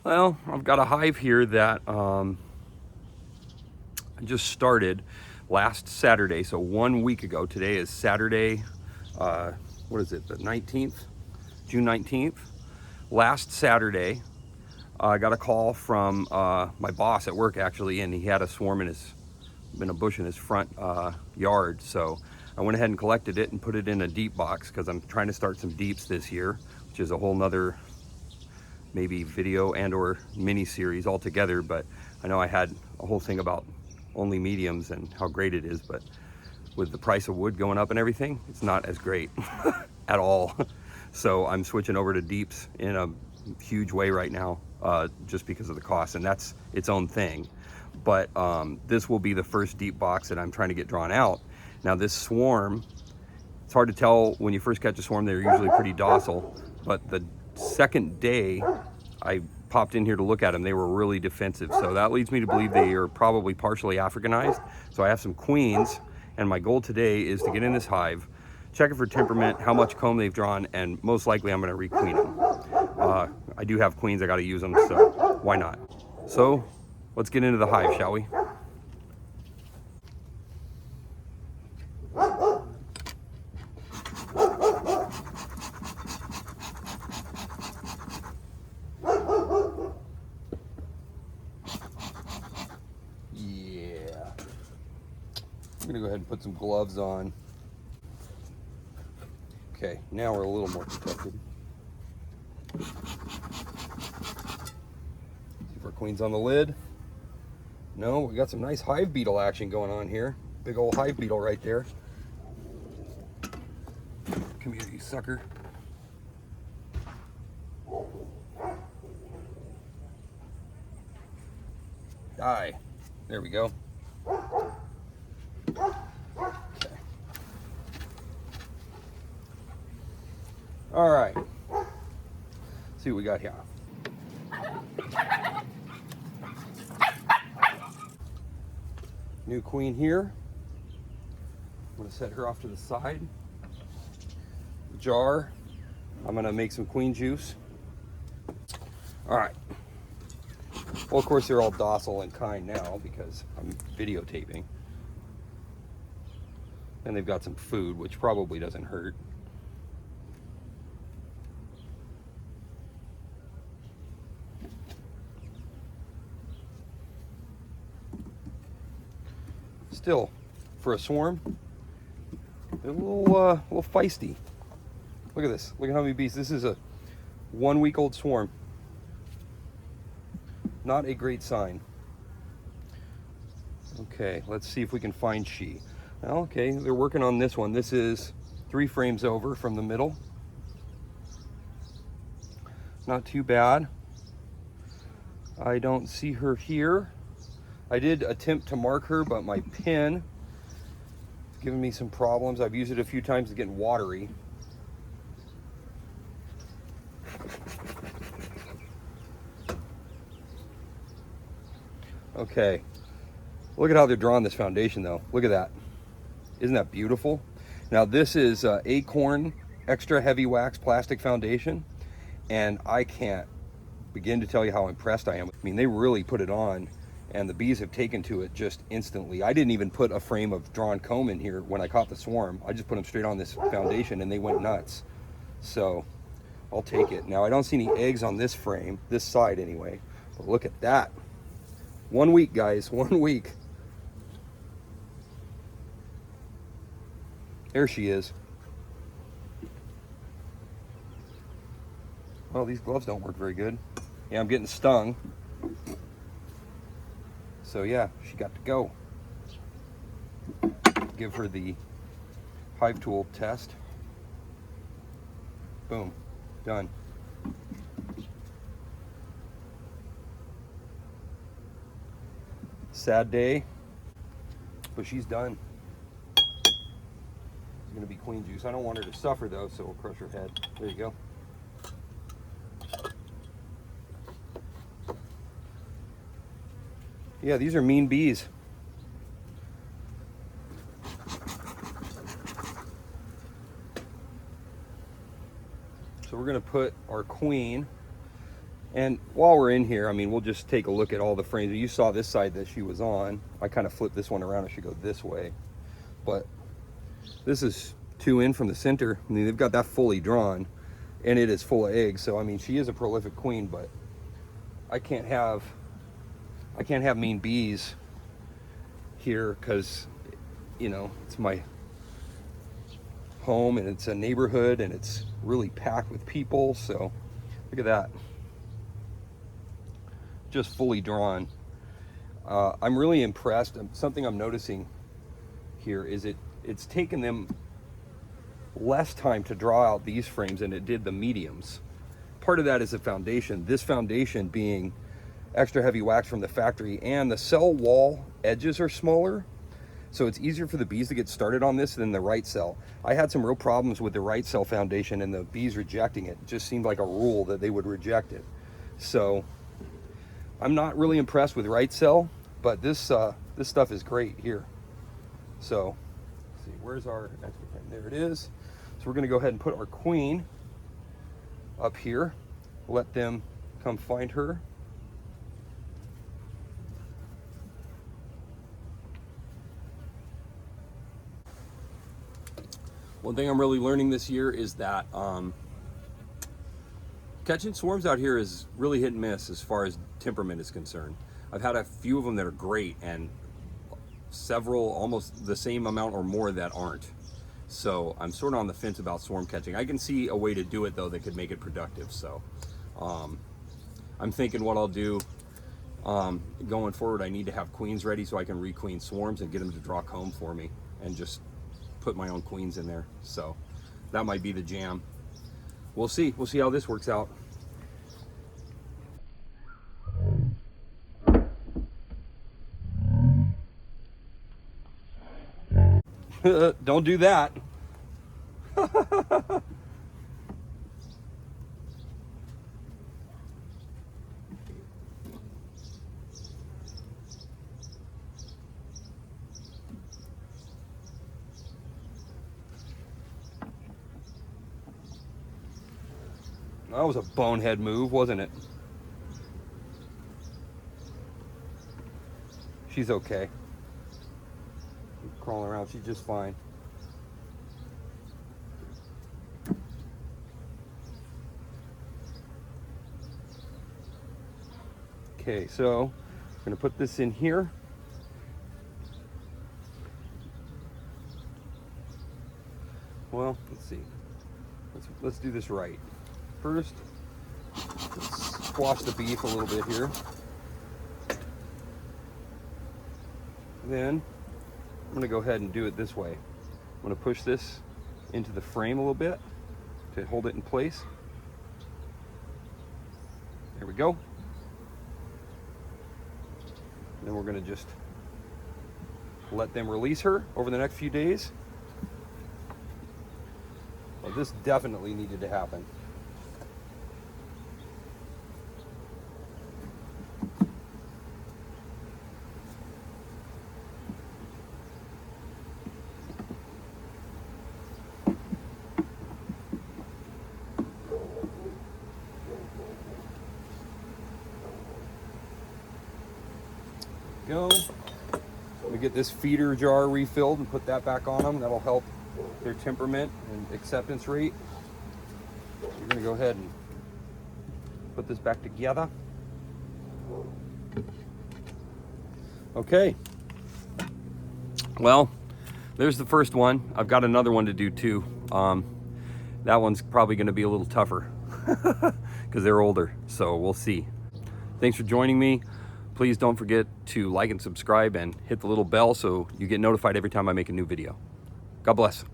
Well, I've got a hive here that I just started last Saturday, so 1 week ago. Today is Saturday, what is it, the 19th, June 19th. Last Saturday, I got a call from my boss at work actually, and he had a swarm in a bush in his front yard. So I went ahead and collected it and put it in a deep box because I'm trying to start some deeps this year, which is a whole nother maybe video and or mini series altogether. But I know I had a whole thing about only mediums and how great it is, but with the price of wood going up and everything, it's not as great at all. So I'm switching over to deeps in a huge way right now, just because of the cost, and that's its own thing. But this will be the first deep box that I'm trying to get drawn out. Now this swarm, it's hard to tell when you first catch a swarm. They're usually pretty docile, but the second day I popped in here to look at them, they were really defensive. So that leads me to believe they are probably partially Africanized. So I have some queens, and my goal today is to get in this hive, check it for temperament, how much comb they've drawn, and most likely I'm gonna requeen them. I do have queens, I gotta use them, so why not? So let's get into the hive, shall we? I'm gonna go ahead and put some gloves on. Okay, now we're a little more protected. See if our queen's on the lid. No, we got some nice hive beetle action going on here. Big old hive beetle right there. Come here, you sucker. Die. There we go. All right, see what we got here. New queen here. I'm gonna set her off to the side. Jar, I'm gonna make some queen juice. All right. Well, of course, they're all docile and kind now because I'm videotaping. And they've got some food, which probably doesn't hurt. Still, for a swarm, they're a little feisty. Look at this. Look at how many bees. This is a 1 week old swarm. Not a great sign. Okay, let's see if we can find she. Okay, they're working on this one. This is 3 frames over from the middle. Not too bad. I don't see her here. I did attempt to mark her, but my pin is giving me some problems. I've used it a few times, it's getting watery. Okay, look at how they're drawing this foundation though. Look at that. Isn't that beautiful? Now this is Acorn extra heavy wax plastic foundation, and I can't begin to tell you how impressed I am. I mean, they really put it on, and the bees have taken to it just instantly. I didn't even put a frame of drawn comb in here when I caught the swarm. I just put them straight on this foundation and they went nuts. So I'll take it. Now I don't see any eggs on this frame, this side anyway, but look at that. 1 week, guys, 1 week. There she is. Well, these gloves don't work very good. Yeah, I'm getting stung. So yeah, she got to go. Give her the hive tool test. Boom, done. Sad day, but she's done. It's gonna be queen juice. I don't want her to suffer though, so we'll crush her head. There you go. Yeah, these are mean bees. So we're gonna put our queen And while we're in here, I mean, we'll just take a look at all the frames. You saw this side that she was on. I kind of flipped this one around. It should go this way. But this is 2 in from the center. I mean, they've got that fully drawn, and it is full of eggs. So, I mean, she is a prolific queen, but I can't have mean bees here because, you know, it's my home and it's a neighborhood and it's really packed with people. So look at that, just fully drawn. I'm really impressed. Something I'm noticing here is it's taken them less time to draw out these frames than it did the mediums. Part of that is the foundation, this foundation being extra heavy wax from the factory, and the cell wall edges are smaller, so it's easier for the bees to get started on this than the right cell. I had some real problems with the right cell foundation and the bees rejecting it. It just seemed like a rule that they would reject it. So I'm not really impressed with right cell, but this stuff is great here. So let's see, where's our extra frame? There it is. So we're going to go ahead and put our queen up here, let them come find her. One thing I'm really learning this year is that catching swarms out here is really hit and miss as far as temperament is concerned. I've had a few of them that are great and several almost the same amount or more that aren't. So I'm sort of on the fence about swarm catching. I can see a way to do it though that could make it productive. So I'm thinking what I'll do going forward, I need to have queens ready so I can requeen swarms and get them to draw comb for me and just put my own queens in there. So that might be the jam. We'll see how this works out. Don't do that. That was a bonehead move, wasn't it? She's okay. Crawling around, she's just fine. Okay, so I'm gonna put this in here. Well, let's see. Let's do this right. First, let's squash the beef a little bit here. Then I'm gonna go ahead and do it this way. I'm gonna push this into the frame a little bit to hold it in place. There we go. Then we're gonna just let them release her over the next few days. Well, this definitely needed to happen. Go. We get this feeder jar refilled and put that back on them. That'll help their temperament and acceptance rate. We're going to go ahead and put this back together. Okay. Well, there's the first one. I've got another one to do too. That one's probably going to be a little tougher because they're older. So we'll see. Thanks for joining me. Please don't forget to like and subscribe and hit the little bell so you get notified every time I make a new video. God bless.